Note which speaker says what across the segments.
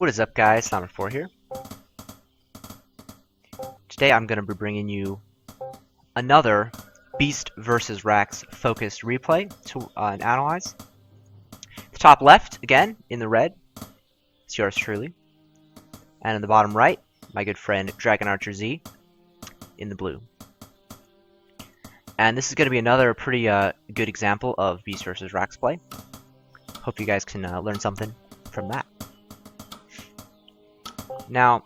Speaker 1: What is up, guys? Number4 here. Today I'm going to be bringing you another Beast vs. Rax focused replay to analyze. The top left, again, in the red, it's yours truly. And in the bottom right, my good friend DragonArcherZ in the blue. And this is going to be another pretty good example of Beast vs. Rax play. Hope you guys can learn something from that. Now,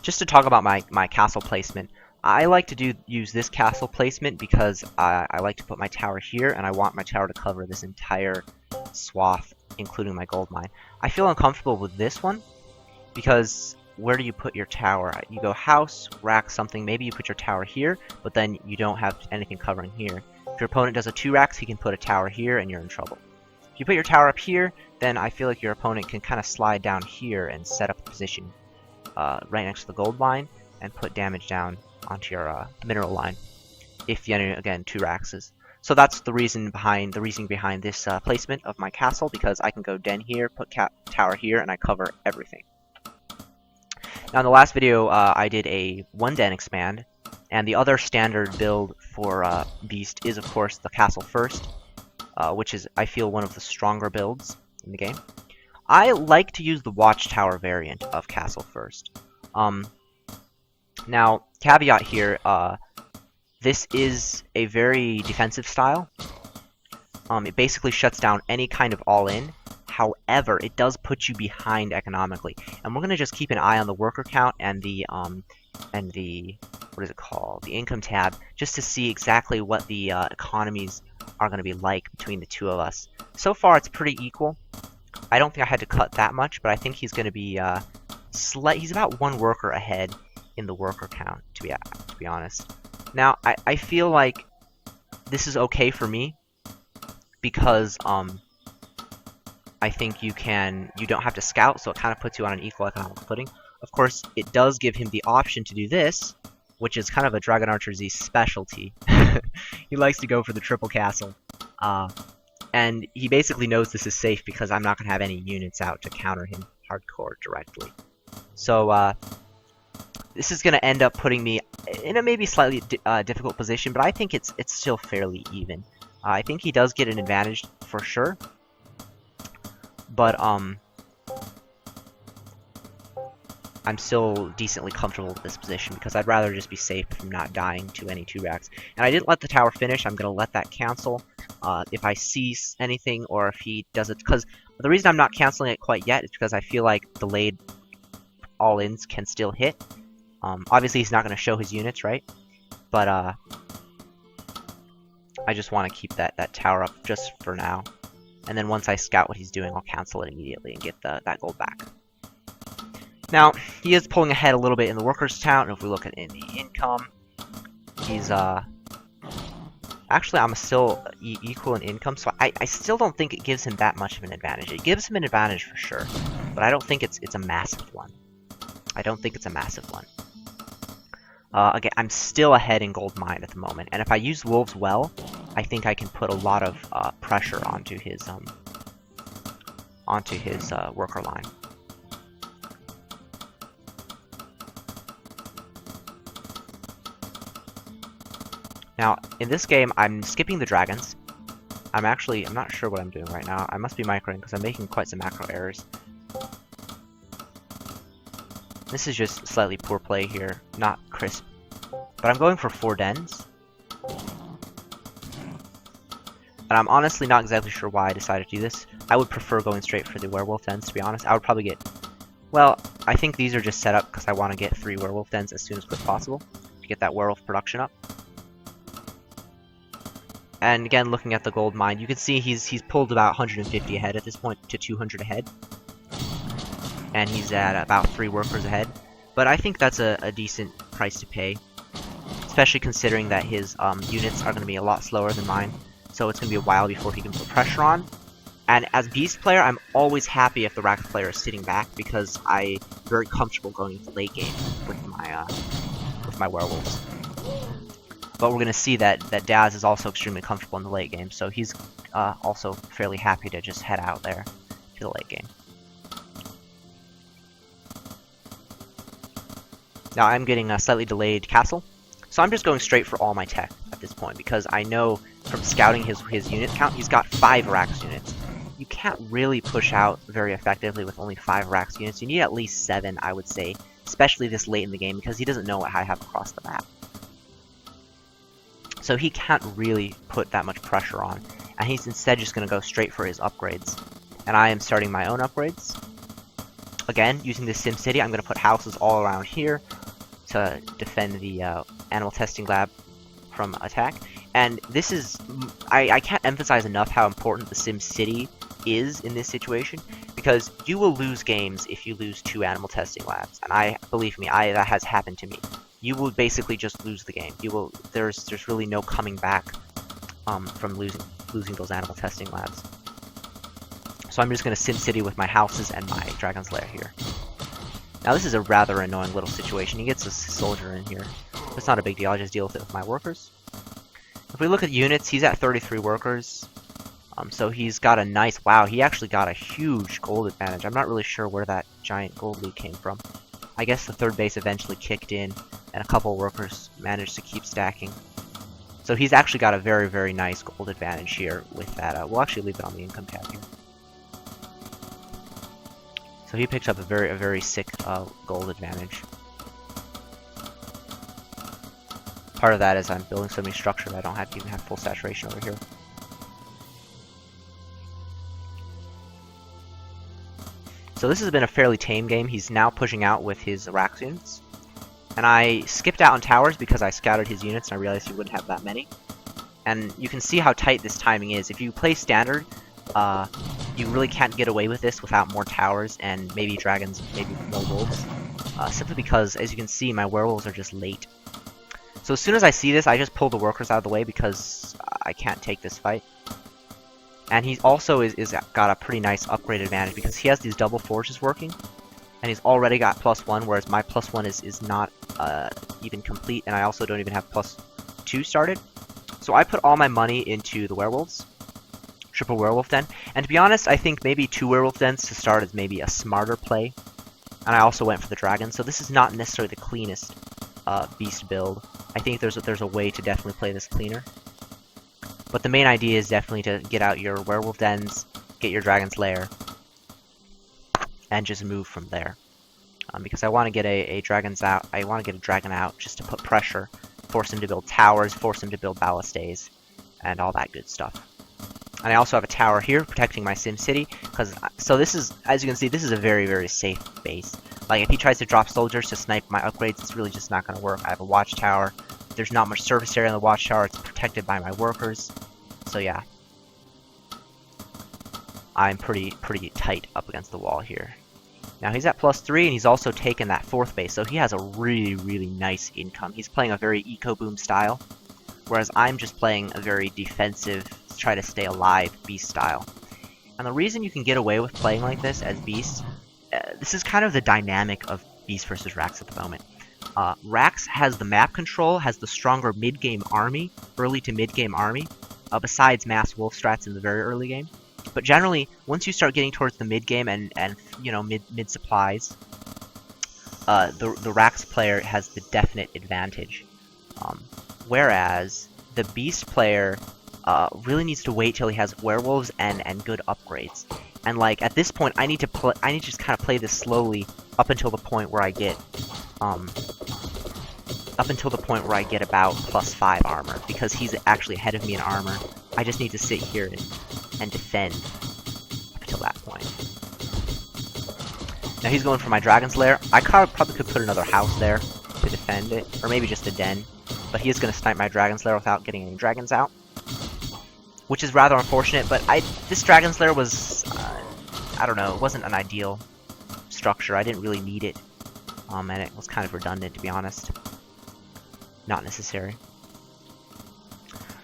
Speaker 1: just to talk about my castle placement, I like to use this castle placement because I like to put my tower here, and I want my tower to cover this entire swath, including my gold mine. I feel uncomfortable with this one because where do you put your tower? You go house, rack something, maybe you put your tower here, but then you don't have anything covering here. If your opponent does a 2 racks, he can put a tower here and you're in trouble. If you put your tower up here, then I feel like your opponent can kind of slide down here and set up a position right next to the gold line and put damage down onto your mineral line if you enter, again, 2 raxes. So that's the reasoning behind this placement of my castle, because I can go den here, put tower here, and I cover everything. Now in the last video I did a 1 den expand, and the other standard build for Beast is of course the castle first, which is, I feel, one of the stronger builds in the game. I like to use the watchtower variant of castle first. Now, caveat here, this is a very defensive style. It basically shuts down any kind of all-in. However, it does put you behind economically. And we're going to just keep an eye on the worker count and the what is it called? The income tab, just to see exactly what the economies are going to be like between the two of us. So far, it's pretty equal. I don't think I had to cut that much, but I think he's going to be he's about 1 worker ahead in the worker count, to be honest. Now, I feel like this is okay for me because I think you don't have to scout, so it kind of puts you on an equal economic footing. Of course, it does give him the option to do this, which is kind of a DragonArcherZ specialty. He likes to go for the triple castle. And he basically knows this is safe because I'm not going to have any units out to counter him hardcore directly. So this is going to end up putting me in a maybe slightly difficult position, but I think it's still fairly even. I think he does get an advantage for sure, but I'm still decently comfortable with this position because I'd rather just be safe from not dying to any 2 racks. And I didn't let the tower finish. I'm going to let that cancel if I see anything, or if he does it. Because the reason I'm not canceling it quite yet is because I feel like delayed all-ins can still hit. Obviously, he's not going to show his units, right? But I just want to keep that tower up just for now. And then once I scout what he's doing, I'll cancel it immediately and get that gold back. Now, he is pulling ahead a little bit in the workers' count, and if we look at in the income, he's, actually, I'm still equal in income, so I still don't think it gives him that much of an advantage. It gives him an advantage for sure, but I don't think it's a massive one. I don't think it's a massive one. Again, I'm still ahead in gold mine at the moment, and if I use wolves well, I think I can put a lot of pressure onto his worker line. Now, in this game, I'm skipping the dragons. I'm not sure what I'm doing right now. I must be microing because I'm making quite some macro errors. This is just slightly poor play here, not crisp. But I'm going for 4 dens. And I'm honestly not exactly sure why I decided to do this. I would prefer going straight for the werewolf dens, to be honest. I would probably get... Well, I think these are just set up because I want to get 3 werewolf dens as soon as possible to get that werewolf production up. And again, looking at the gold mine, you can see he's pulled about 150 ahead at this point to 200 ahead. And he's at about 3 workers ahead. But I think that's a decent price to pay, especially considering that his units are going to be a lot slower than mine. So it's going to be a while before he can put pressure on. And as Beast player, I'm always happy if the Rax player is sitting back because I'm very comfortable going into late game with my werewolves. But we're going to see that Daz is also extremely comfortable in the late game, so he's also fairly happy to just head out there to the late game. Now I'm getting a slightly delayed castle, so I'm just going straight for all my tech at this point, because I know from scouting his unit count, he's got 5 Rax units. You can't really push out very effectively with only 5 Rax units. You need at least 7, I would say, especially this late in the game, because he doesn't know what I have across the map. So he can't really put that much pressure on, and he's instead just going to go straight for his upgrades. And I am starting my own upgrades. Again, using the SimCity, I'm going to put houses all around here to defend the animal testing lab from attack. And this is, I can't emphasize enough how important the SimCity is in this situation, because you will lose games if you lose 2 animal testing labs. And believe me, that has happened to me. You will basically just lose the game. There's really no coming back from losing those animal testing labs. So I'm just going to SimCity with my houses and my Dragon's Lair here. Now this is a rather annoying little situation. He gets a soldier in here. It's not a big deal, I'll just deal with it with my workers. If we look at units, he's at 33 workers. So he's got a nice, wow, he actually got a huge gold advantage. I'm not really sure where that giant gold loot came from. I guess the 3rd base eventually kicked in, and a couple workers managed to keep stacking. So he's actually got a very, very nice gold advantage here with that. We'll actually leave it on the income tab here. So he picked up a very sick gold advantage. Part of that is I'm building so many structures I don't have to even have full saturation over here. So this has been a fairly tame game. He's now pushing out with his Rax units. And I skipped out on towers because I scouted his units and I realized he wouldn't have that many. And you can see how tight this timing is. If you play standard, you really can't get away with this without more towers and maybe dragons, maybe more wolves. Simply because, as you can see, my werewolves are just late. So as soon as I see this, I just pull the workers out of the way because I can't take this fight. And he also is got a pretty nice upgrade advantage because he has these double forges working. And he's already got +1, whereas my +1 is not even complete, and I also don't even have +2 started. So I put all my money into the werewolves. Triple werewolf den. And to be honest, I think maybe 2 werewolf dens to start is maybe a smarter play. And I also went for the dragon, so this is not necessarily the cleanest beast build. I think there's a way to definitely play this cleaner. But the main idea is definitely to get out your werewolf dens, get your dragon's lair, and just move from there. Because I want to get a dragon out just to put pressure, force him to build towers, force him to build ballistaes, and all that good stuff. And I also have a tower here protecting my SimCity, so this is, as you can see, this is a very safe base. Like if he tries to drop soldiers to snipe my upgrades, it's really just not going to work. I have a watchtower. There's not much surface area in the watchtower. It's protected by my workers. So yeah, I'm pretty tight up against the wall here. Now he's at +3, and he's also taken that 4th base, so he has a really nice income. He's playing a very eco-boom style, whereas I'm just playing a very defensive, try to stay alive beast style. And the reason you can get away with playing like this as beast, this is kind of the dynamic of beast versus Rax at the moment. Rax has the map control, has the stronger mid-game army, early to mid-game army, besides mass wolf strats in the very early game. But generally, once you start getting towards the mid-game and you know, mid supplies, the Rax player has the definite advantage. Whereas the beast player really needs to wait till he has werewolves and good upgrades. And like at this point, I need to just kind of play this slowly up until the point where I get about +5 armor, because he's actually ahead of me in armor. I just need to sit here and defend up until that point. Now he's going for my dragon's lair. I probably could put another house there to defend it, or maybe just a den, but he is going to snipe my dragon's lair without getting any dragons out, which is rather unfortunate. But this dragon's lair was, I don't know, it wasn't an ideal structure. I didn't really need it, and it was kind of redundant, to be honest. Not necessary.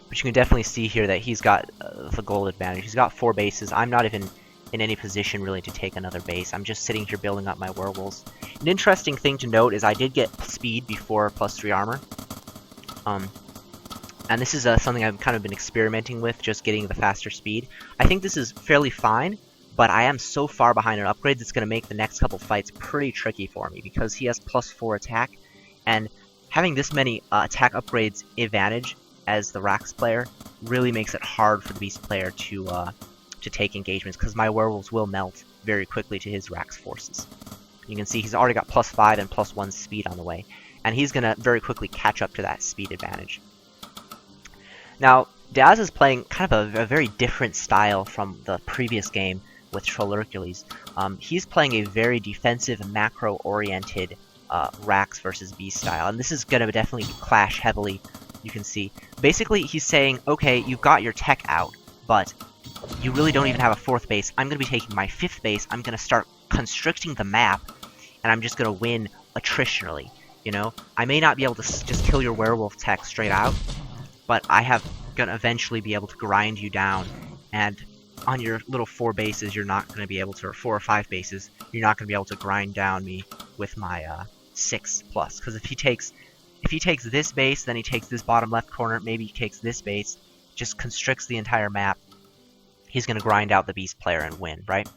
Speaker 1: But you can definitely see here that he's got the gold advantage. He's got 4 bases. I'm not even in any position really to take another base. I'm just sitting here building up my werewolves. An interesting thing to note is I did get speed before +3 armor. And this is something I've kind of been experimenting with, just getting the faster speed. I think this is fairly fine, but I am so far behind on upgrades, it's going to make the next couple fights pretty tricky for me, because he has +4 attack, And having this many attack upgrades advantage as the Rax player really makes it hard for the Beast player to take engagements, because my werewolves will melt very quickly to his Rax forces. You can see he's already got +5 and +1 speed on the way, and he's going to very quickly catch up to that speed advantage. Now, Daz is playing kind of a very different style from the previous game with Trollurcules. He's playing a very defensive, macro-oriented Rax versus Beast style, and this is going to definitely clash heavily, you can see. Basically, he's saying, okay, you've got your tech out, but you really don't even have a 4th base. I'm going to be taking my 5th base, I'm going to start constricting the map, and I'm just going to win attritionally, you know? I may not be able to just kill your werewolf tech straight out, but I have going to eventually be able to grind you down, and on your little 4 bases, you're not going to be able to, or 4 or 5 bases, you're not going to be able to grind down me with my 6+. Because if he takes this base, then he takes this bottom left corner, maybe he takes this base, just constricts the entire map, he's going to grind out the Beast player and win, right?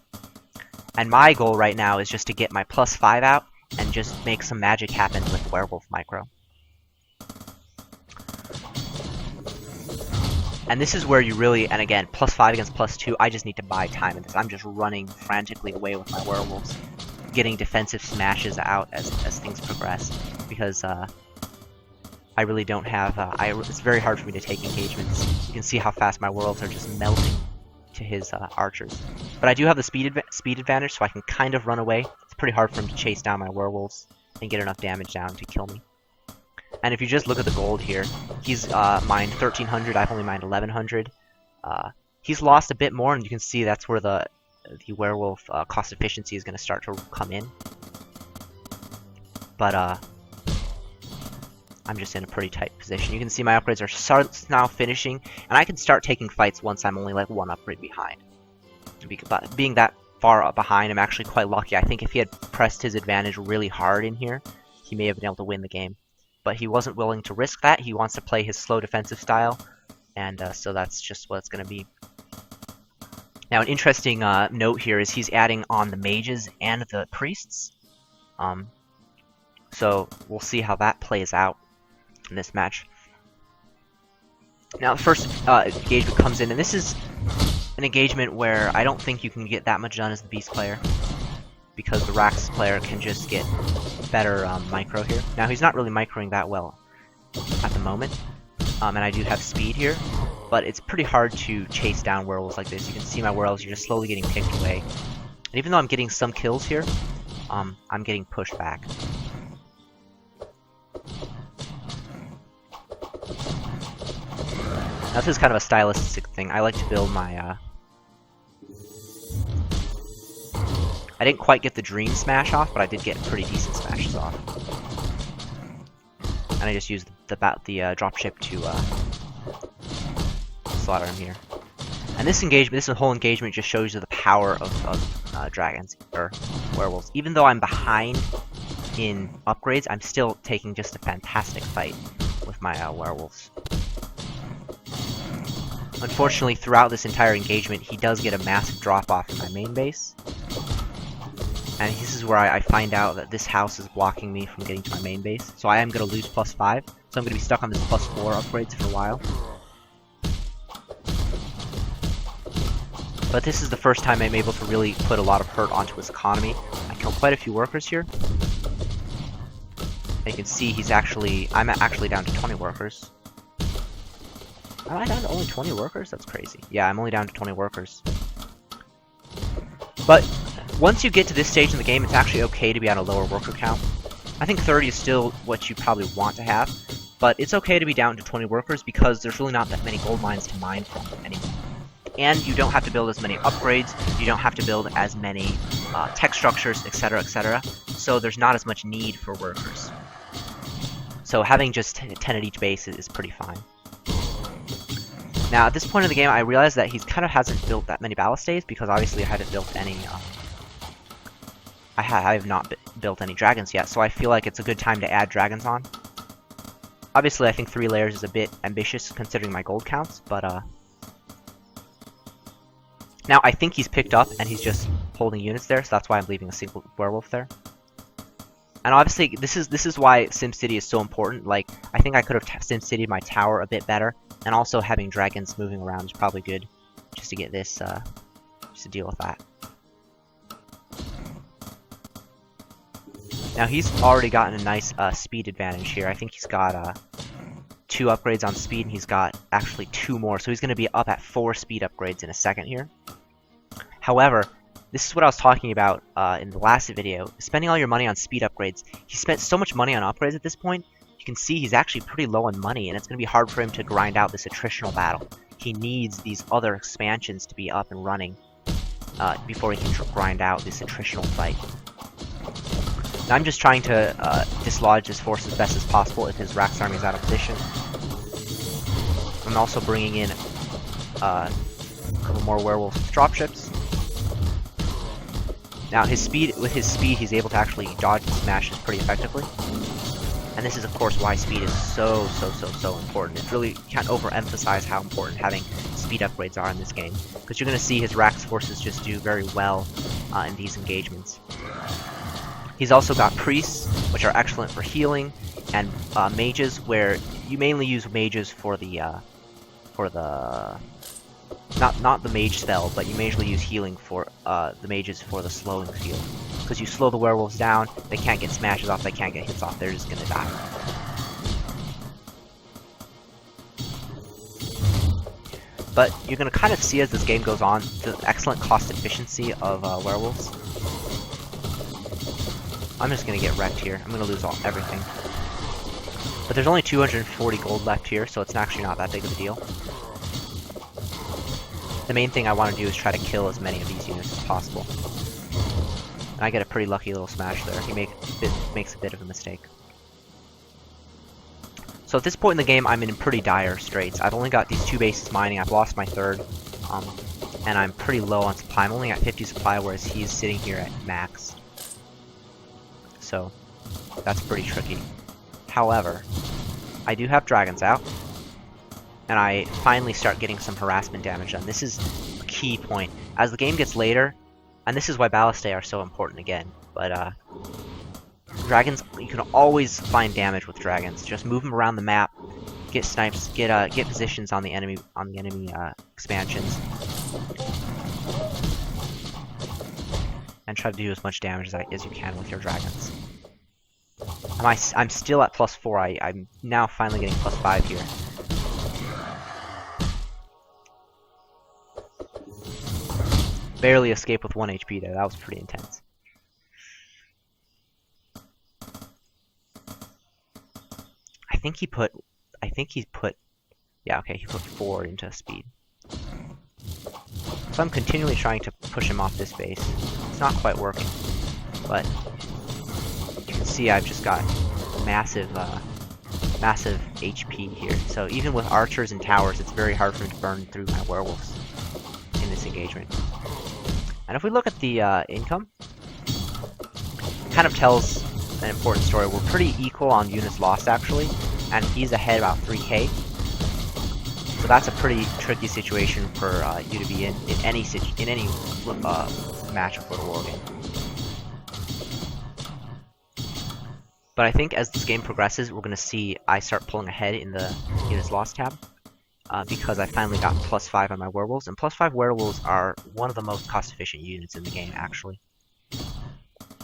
Speaker 1: And my goal right now is just to get my +5 out and just make some magic happen with Werewolf Micro. And this is where you really, and again, +5 against +2, I just need to buy time in this. I'm just running frantically away with my werewolves, getting defensive smashes out as things progress, because I really don't have, it's very hard for me to take engagements. You can see how fast my werewolves are just melting to his archers. But I do have the speed advantage, so I can kind of run away. It's pretty hard for him to chase down my werewolves and get enough damage down to kill me. And if you just look at the gold here, he's mined 1,300, I've only mined 1,100. He's lost a bit more, and you can see that's where the werewolf cost efficiency is going to start to come in. But I'm just in a pretty tight position. You can see my upgrades are now finishing, and I can start taking fights once I'm only like 1 upgrade behind. But being that far up behind, I'm actually quite lucky. I think if he had pressed his advantage really hard in here, he may have been able to win the game. But he wasn't willing to risk that. He wants to play his slow defensive style, and so that's just what it's going to be. Now, an interesting note here is he's adding on the mages and the priests. So we'll see how that plays out in this match. Now, the first engagement comes in, and this is an engagement where I don't think you can get that much done as the Beast player, because the Rax player can just get better micro here. Now, he's not really microing that well at the moment, and I do have speed here, but it's pretty hard to chase down werewolves like this. You can see my werewolves are just slowly getting picked away. And even though I'm getting some kills here, I'm getting pushed back. Now, this is kind of a stylistic thing. I like to build my I didn't quite get the Dream Smash off, but I did get pretty decent smashes off. And I just used the dropship to slaughter him here. And this whole engagement just shows you the power of dragons, or werewolves. Even though I'm behind in upgrades, I'm still taking just a fantastic fight with my werewolves. Unfortunately, throughout this entire engagement, he does get a massive drop-off in my main base. And this is where I find out that this house is blocking me from getting to my main base. So I am going to lose +5. So I'm going to be stuck on this +4 upgrades for a while. But this is the first time I'm able to really put a lot of hurt onto his economy. I killed quite a few workers here. And you can see I'm actually down to 20 workers. Am I down to only 20 workers? That's crazy. Yeah, I'm only down to 20 workers. But once you get to this stage in the game, it's actually okay to be on a lower worker count. I think 30 is still what you probably want to have, but it's okay to be down to 20 workers because there's really not that many gold mines to mine from anymore. And you don't have to build as many upgrades, you don't have to build as many tech structures, etc., etc. So there's not as much need for workers. So having just 10 at each base is pretty fine. Now, at this point in the game, I realize that he kind of hasn't built that many ballistaes, because obviously I haven't built any, I have not built any dragons yet, so I feel like it's a good time to add dragons on. Obviously, I think 3 layers is a bit ambitious considering my gold counts, but now I think he's picked up and he's just holding units there, so that's why I'm leaving a single werewolf there. And obviously, this is why SimCity is so important. Like, I think I could have SimCity'd my tower a bit better, and also having dragons moving around is probably good, just to get this, just to deal with that. Now he's already gotten a nice speed advantage here. I think he's got 2 upgrades on speed, and he's got actually 2 more, so he's going to be up at 4 speed upgrades in a second here. However, this is what I was talking about in the last video. Spending all your money on speed upgrades. He spent so much money on upgrades at this point, you can see he's actually pretty low on money, and it's going to be hard for him to grind out this attritional battle. He needs these other expansions to be up and running before he can grind out this attritional fight. Now I'm just trying to dislodge his force as best as possible if his Rax army is out of position. I'm also bringing in a couple more werewolf dropships. Now with his speed, he's able to actually dodge and smashes pretty effectively. And this is of course why speed is so important. It really can't overemphasize how important having speed upgrades are in this game, because you're going to see his Rax forces just do very well in these engagements. He's also got priests, which are excellent for healing, and mages, where you mainly use mages for the not the mage spell, but you majorly use healing for the mages for the slowing field. Because you slow the werewolves down, they can't get smashes off, they can't get hits off, they're just gonna die. But you're gonna kind of see as this game goes on the excellent cost efficiency of werewolves. I'm just gonna get wrecked here. I'm gonna lose everything. But there's only 240 gold left here, so it's actually not that big of a deal. The main thing I want to do is try to kill as many of these units as possible. And I get a pretty lucky little smash there. He makes a bit of a mistake. So at this point in the game, I'm in pretty dire straits. I've only got these 2 bases mining. I've lost my 3rd. And I'm pretty low on supply. I'm only at 50 supply, whereas he's sitting here at max. So that's pretty tricky. However, I do have dragons out, and I finally start getting some harassment damage done. This is a key point. As the game gets later, and this is why ballistae are so important again, but dragons, you can always find damage with dragons. Just move them around the map, get snipes, get positions on the enemy expansions, and try to do as much damage as you can with your dragons. I'm still at +4. I'm now finally getting +5 here. Barely escaped with 1 HP there. That was pretty intense. I think he put, yeah, okay, he put 4 into speed. So I'm continually trying to push him off this base. It's not quite working, but you can see I've just got massive HP here. So even with archers and towers, it's very hard for him to burn through my werewolves in this engagement. And if we look at the income, it kind of tells an important story. We're pretty equal on units lost actually, and he's ahead about 3k. So that's a pretty tricky situation for you to be in any match of Littlewargame. But I think as this game progresses, we're going to see I start pulling ahead in the units lost tab. Because I finally got +5 on my werewolves, and +5 werewolves are one of the most cost-efficient units in the game, actually.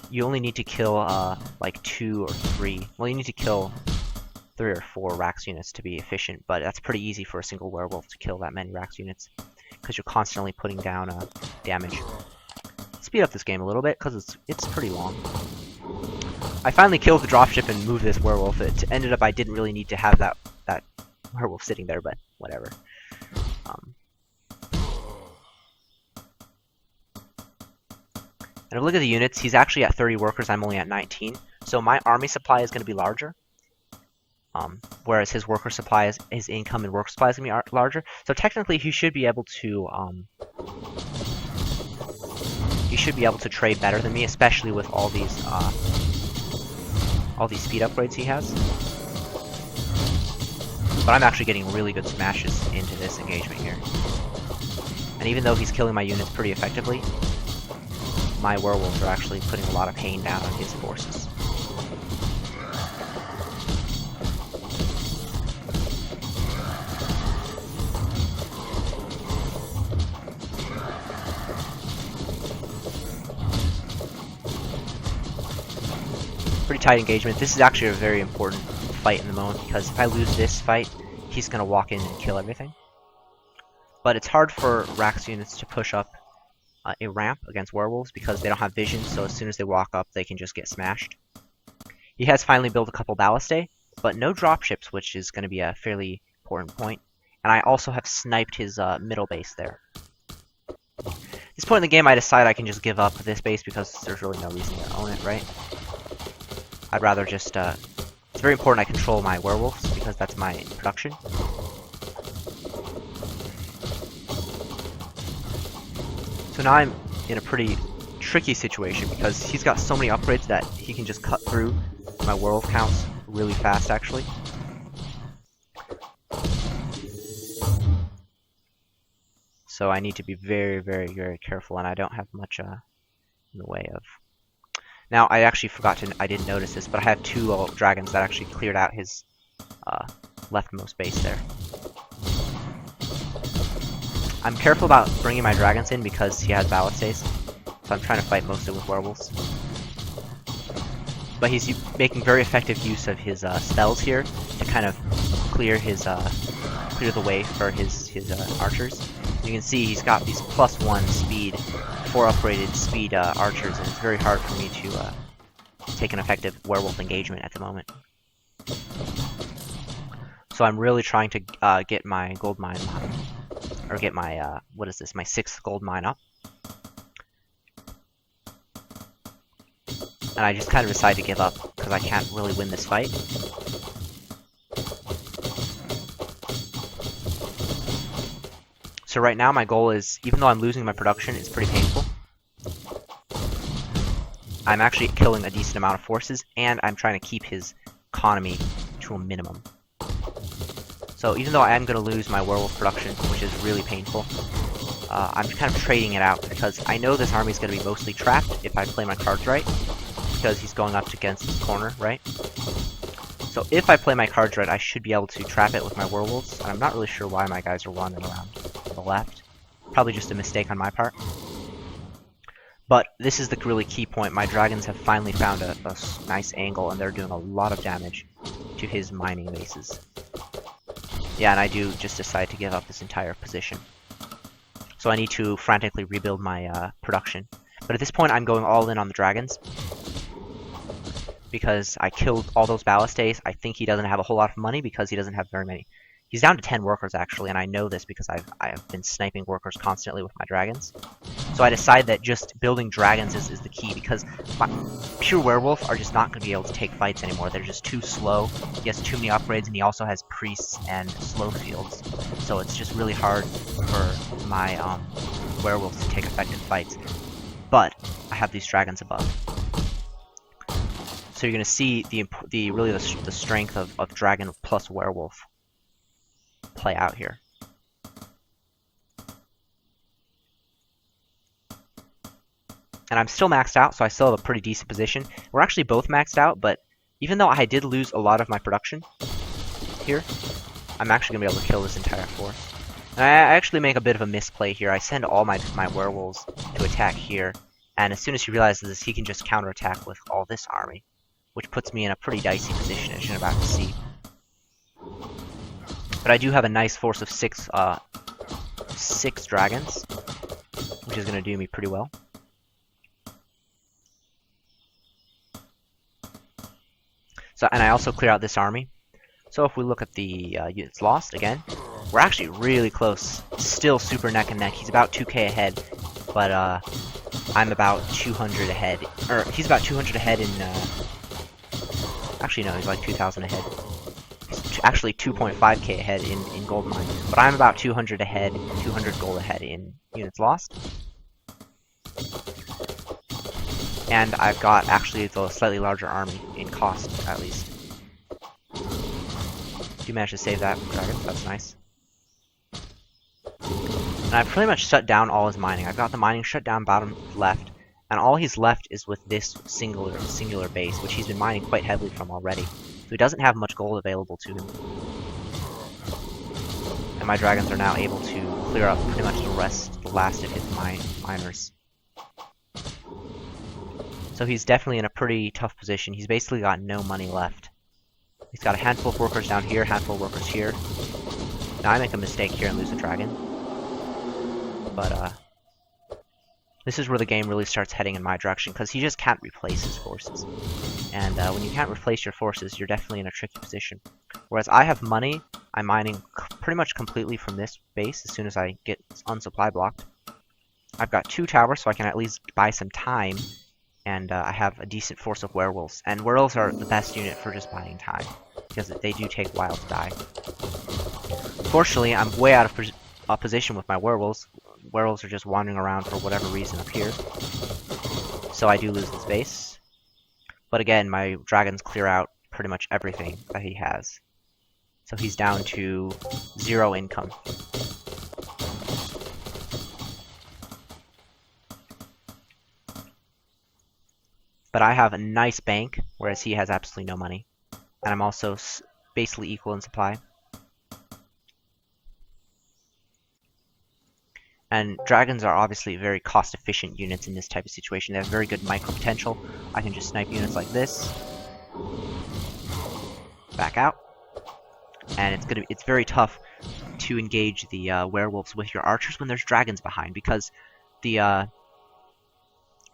Speaker 1: You only need to kill like 2 or 3. Well, you need to kill 3 or 4 Rax units to be efficient, but that's pretty easy for a single werewolf to kill that many Rax units, because you're constantly putting down damage. Speed up this game a little bit, because it's pretty long. I finally killed the dropship and moved this werewolf. It ended up I didn't really need to have that werewolf sitting there, but whatever. And if we look at the units, he's actually at 30 workers, I'm only at 19. So my army supply is going to be larger. Whereas his worker supply, his income and work supply is going to be larger. So technically he should be able to trade better than me, especially with all these speed upgrades he has. But I'm actually getting really good smashes into this engagement here. And even though he's killing my units pretty effectively, my werewolves are actually putting a lot of pain down on his forces. Pretty tight engagement. This is actually a very important fight in the moment, because if I lose this fight, he's going to walk in and kill everything. But it's hard for Rax units to push up a ramp against werewolves because they don't have vision, so as soon as they walk up, they can just get smashed. He has finally built a couple ballistae, but no dropships, which is going to be a fairly important point. And I also have sniped his middle base there. At this point in the game, I decide I can just give up this base because there's really no reason to own it, right? I'd rather just, it's very important I control my werewolves because that's my production. So now I'm in a pretty tricky situation because he's got so many upgrades that he can just cut through my werewolf counts really fast, actually. So I need to be very, very, very careful, and I don't have much in the way of... Now, I actually forgot to... I didn't notice this, but I have two dragons that actually cleared out his leftmost base there. I'm careful about bringing my dragons in because he has ballistaes, so I'm trying to fight mostly with werewolves. But he's making very effective use of his spells here to kind of clear his clear the way for his archers. You can see he's got these +1 speed, 4 upgraded speed archers, and it's very hard for me to take an effective werewolf engagement at the moment. So I'm really trying to get my gold mine, or get my what is this? My 6th gold mine up. And I just kind of decide to give up because I can't really win this fight. So right now my goal is, even though I'm losing my production, it's pretty painful. I'm actually killing a decent amount of forces, and I'm trying to keep his economy to a minimum. So even though I am going to lose my werewolf production, which is really painful, I'm kind of trading it out because I know this army is going to be mostly trapped if I play my cards right, because he's going up against his corner, right? So if I play my cards right, I should be able to trap it with my werewolves. And I'm not really sure why my guys are running around to the left. Probably just a mistake on my part. But this is the really key point. My dragons have finally found a nice angle, and they're doing a lot of damage to his mining bases. Yeah, and I do just decide to give up this entire position. So I need to frantically rebuild my production. But at this point, I'm going all in on the dragons, because I killed all those ballistaes. I think he doesn't have a whole lot of money because he doesn't have very many. He's down to 10 workers, actually, and I know this because I have been sniping workers constantly with my dragons. So I decide that just building dragons is the key, because pure werewolf are just not going to be able to take fights anymore. They're just too slow. He has too many upgrades, and he also has priests and slow fields. So it's just really hard for my werewolves to take effective fights. But I have these dragons above. So you're going to see the strength of dragon plus werewolf play out here. And I'm still maxed out, so I still have a pretty decent position. We're actually both maxed out, but even though I did lose a lot of my production here, I'm actually going to be able to kill this entire force. And I actually make a bit of a misplay here. I send all my werewolves to attack here, and as soon as he realizes this, he can just counterattack with all this army, which puts me in a pretty dicey position, as you're about to see. But I do have a nice force of 6 dragons, which is going to do me pretty well. So, and I also clear out this army. So if we look at the units lost again, we're actually really close. Still super neck and neck. He's about 2k ahead, but I'm about 200 ahead. Or he's about 200 ahead in. Actually, no, he's like 2,000 ahead. He's actually 2.5k ahead in gold mine. But I'm about 200 ahead, 200 gold ahead in units lost. And I've got actually the slightly larger army in cost, at least. You managed to save that dragon, that's nice. And I've pretty much shut down all his mining. I've got the mining shut down bottom left, and all he's left is with this singular base, which he's been mining quite heavily from already. So he doesn't have much gold available to him. And my dragons are now able to clear up pretty much the last of his miners. So he's definitely in a pretty tough position. He's basically got no money left. He's got a handful of workers down here, handful of workers here. Now I make a mistake here and lose a dragon. But this is where the game really starts heading in my direction, because he just can't replace his forces. And when you can't replace your forces, you're definitely in a tricky position. Whereas I have money, I'm mining pretty much completely from this base as soon as I get unsupply blocked. I've got 2 towers, so I can at least buy some time. And I have a decent force of werewolves. And werewolves are the best unit for just buying time, because they do take a while to die. Fortunately, I'm way out of position with my werewolves. Werewolves are just wandering around for whatever reason up here. So I do lose this base. But again, my dragons clear out pretty much everything that he has. So he's down to 0 income. But I have a nice bank, whereas he has absolutely no money. And I'm also basically equal in supply. And dragons are obviously very cost-efficient units in this type of situation. They have very good micro potential. I can just snipe units like this. Back out. And it's very tough to engage the werewolves with your archers when there's dragons behind, because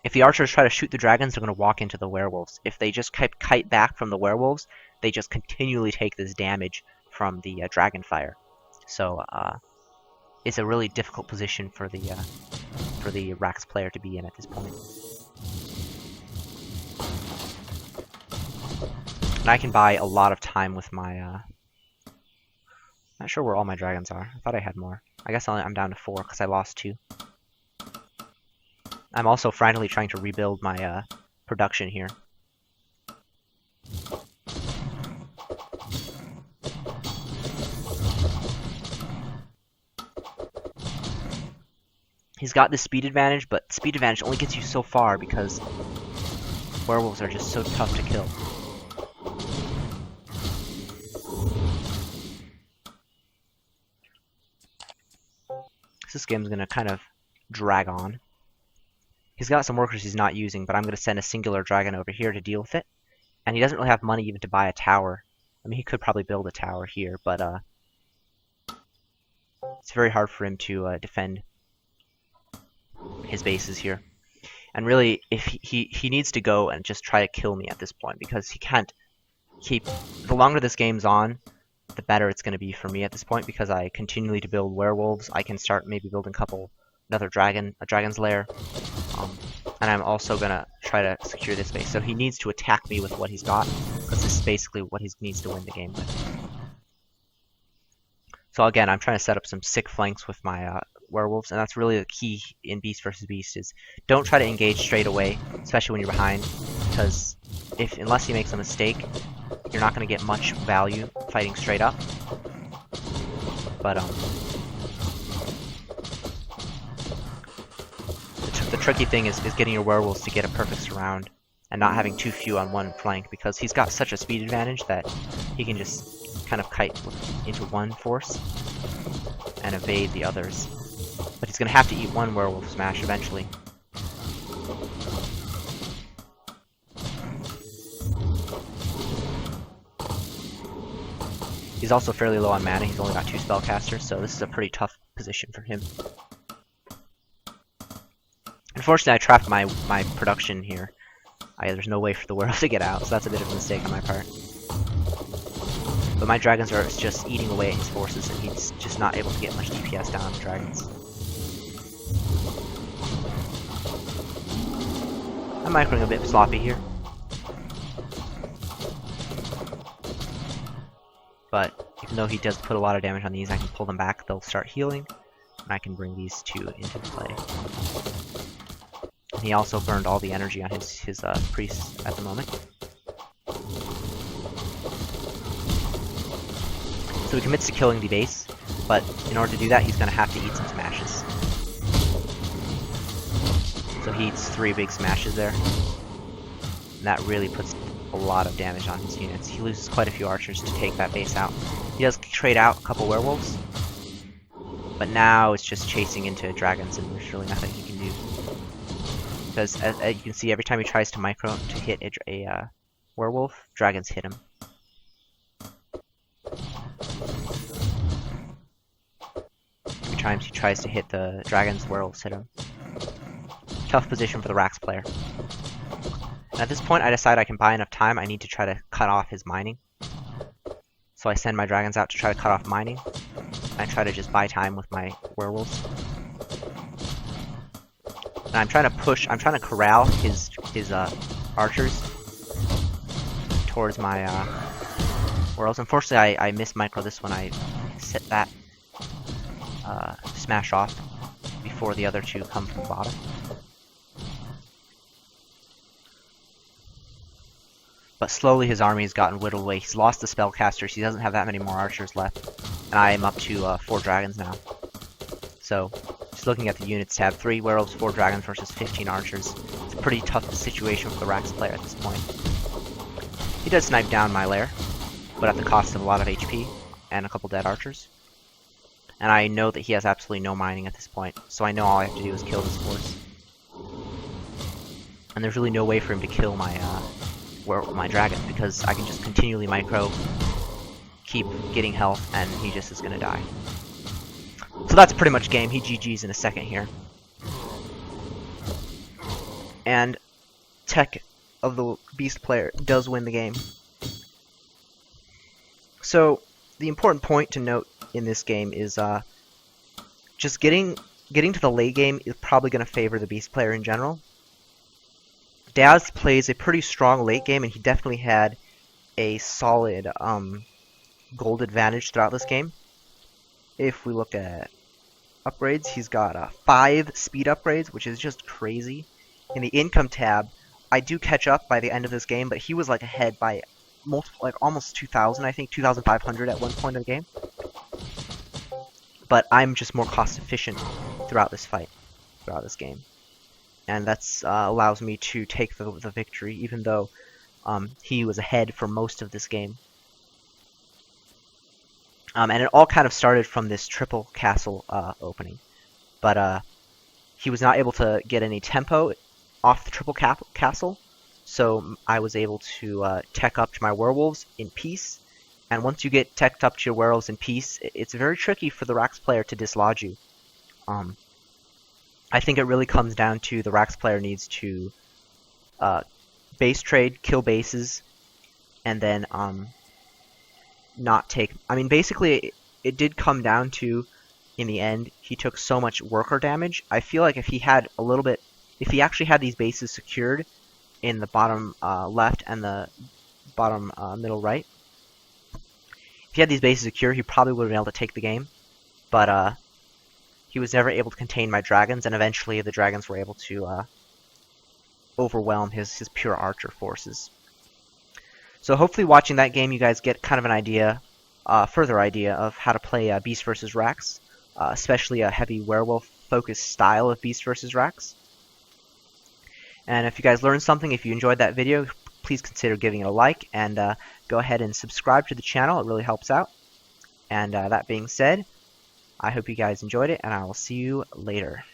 Speaker 1: if the archers try to shoot the dragons, they're going to walk into the werewolves. If they just kite back from the werewolves, they just continually take this damage from the dragon fire. So it's a really difficult position for the Rax player to be in at this point. And I can buy a lot of time with my not sure where all my dragons are. I thought I had more. I guess I'm down to 4 because I lost 2. I'm also frantically trying to rebuild my production here. He's got the speed advantage, but speed advantage only gets you so far because werewolves are just so tough to kill. This game's gonna kind of drag on. He's got some workers he's not using, but I'm going to send a singular dragon over here to deal with it. And he doesn't really have money even to buy a tower. I mean, he could probably build a tower here, but it's very hard for him to defend his bases here. And really, if he needs to go and just try to kill me at this point, because he can't keep... The longer this game's on, the better it's going to be for me at this point, because I continually to build werewolves. I can start maybe building another dragon, a dragon's lair. And I'm also gonna try to secure this base. So he needs to attack me with what he's got, because this is basically what he needs to win the game with. So again, I'm trying to set up some sick flanks with my werewolves, and that's really the key in Beast vs. Beast is don't try to engage straight away, especially when you're behind, because unless he makes a mistake, you're not gonna get much value fighting straight up. But the tricky thing is getting your werewolves to get a perfect surround and not having too few on one flank, because he's got such a speed advantage that he can just kind of kite into one force and evade the others. But he's going to have to eat one werewolf smash eventually. He's also fairly low on mana. He's only got 2 spellcasters, so this is a pretty tough position for him. Unfortunately, I trapped my production here. There's no way for the werewolf to get out, so that's a bit of a mistake on my part. But my dragons are just eating away at his forces, and he's just not able to get much DPS down on the dragons. I'm microing a bit sloppy here. But even though he does put a lot of damage on these, I can pull them back, they'll start healing, and I can bring these 2 into play. He also burned all the energy on his priests at the moment. So he commits to killing the base, but in order to do that, he's going to have to eat some smashes. So he eats 3 big smashes there. And that really puts a lot of damage on his units. He loses quite a few archers to take that base out. He does trade out a couple werewolves, but now it's just chasing into dragons, and there's really nothing he can do. Because as you can see, every time he tries to micro to hit a werewolf, dragons hit him. Every time he tries to hit the dragons, werewolves hit him. Tough position for the Rax player. And at this point, I decide I can buy enough time. I need to try to cut off his mining. So I send my dragons out to try to cut off mining. I try to just buy time with my werewolves. And I'm trying to corral his archers towards my werewolves. Unfortunately, I missed micro this one. I set that smash off before the other two come from the bottom. But slowly his army has gotten whittled away. He's lost the spellcasters. He doesn't have that many more archers left. And I am up to 4 dragons now. So, just looking at the units tab, 3 werewolves, 4 dragons versus 15 archers. It's a pretty tough situation for the Rax player at this point. He does snipe down my lair, but at the cost of a lot of HP and a couple dead archers. And I know that he has absolutely no mining at this point, so I know all I have to do is kill this force. And there's really no way for him to kill my my dragon, because I can just continually micro, keep getting health, and he just is gonna die. So that's pretty much game. He GG's in a second here. And tech of the beast player does win the game. So the important point to note in this game is just getting to the late game is probably going to favor the beast player in general. Daz plays a pretty strong late game, and he definitely had a solid gold advantage throughout this game. If we look at upgrades, he's got 5 speed upgrades, which is just crazy. In the income tab, I do catch up by the end of this game, but he was like ahead by multiple, like almost 2,000, I think 2,500 at one point in the game. But I'm just more cost efficient throughout this fight, throughout this game. And that's allows me to take the victory, even though he was ahead for most of this game. And it all kind of started from this triple castle opening. But he was not able to get any tempo off the triple castle, so I was able to tech up to my werewolves in peace. And once you get teched up to your werewolves in peace, it's very tricky for the Rax player to dislodge you. I think it really comes down to the Rax player needs to base trade, kill bases, and then not take... I mean, basically, it did come down to, in the end, he took so much worker damage. I feel like if he had a little bit... If he actually had these bases secured in the bottom left and the bottom middle right, if he had these bases secured, he probably would have been able to take the game. But he was never able to contain my dragons, and eventually the dragons were able to overwhelm his pure archer forces. So hopefully watching that game you guys get kind of an idea, further idea of how to play Beast vs. Rax, especially a heavy werewolf-focused style of Beast vs. Rax. And if you guys learned something, if you enjoyed that video, please consider giving it a like, and go ahead and subscribe to the channel. It really helps out. And that being said, I hope you guys enjoyed it, and I will see you later.